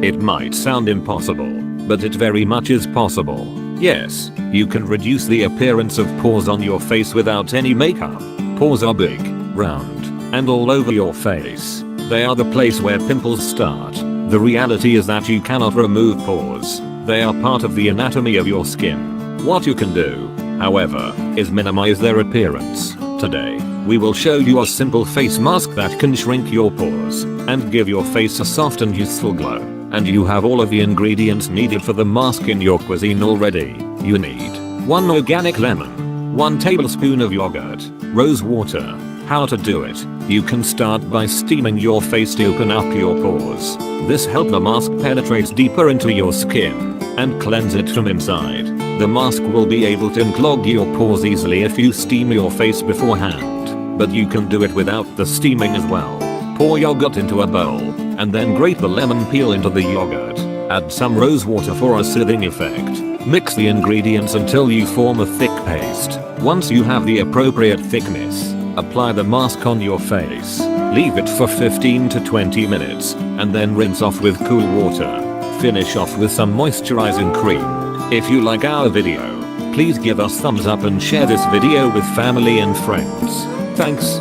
It might sound impossible, but it very much is possible. Yes, you can reduce the appearance of pores on your face without any makeup. Pores are big, round, and all over your face. They are the place where pimples start. The reality is that you cannot remove pores. They are part of the anatomy of your skin. What you can do, however, is minimize their appearance. Today, we will show you a simple face mask that can shrink your pores and give your face a soft and youthful glow. And you have all of the ingredients needed for the mask in your cuisine already. You need 1 organic lemon, 1 tablespoon of yogurt, rose water. How to do it? You can start by steaming your face to open up your pores. This helps the mask penetrate deeper into your skin and cleanse it from inside. The mask will be able to unclog your pores easily if you steam your face beforehand. But you can do it without the steaming as well. Pour yogurt into a bowl, and then grate the lemon peel into the yogurt. Add some rose water for a soothing effect. Mix the ingredients until you form a thick paste. Once you have the appropriate thickness, apply the mask on your face. Leave it for 15 to 20 minutes, and then rinse off with cool water. Finish off with some moisturizing cream. If you like our video, please give us thumbs up and share this video with family and friends. Thanks.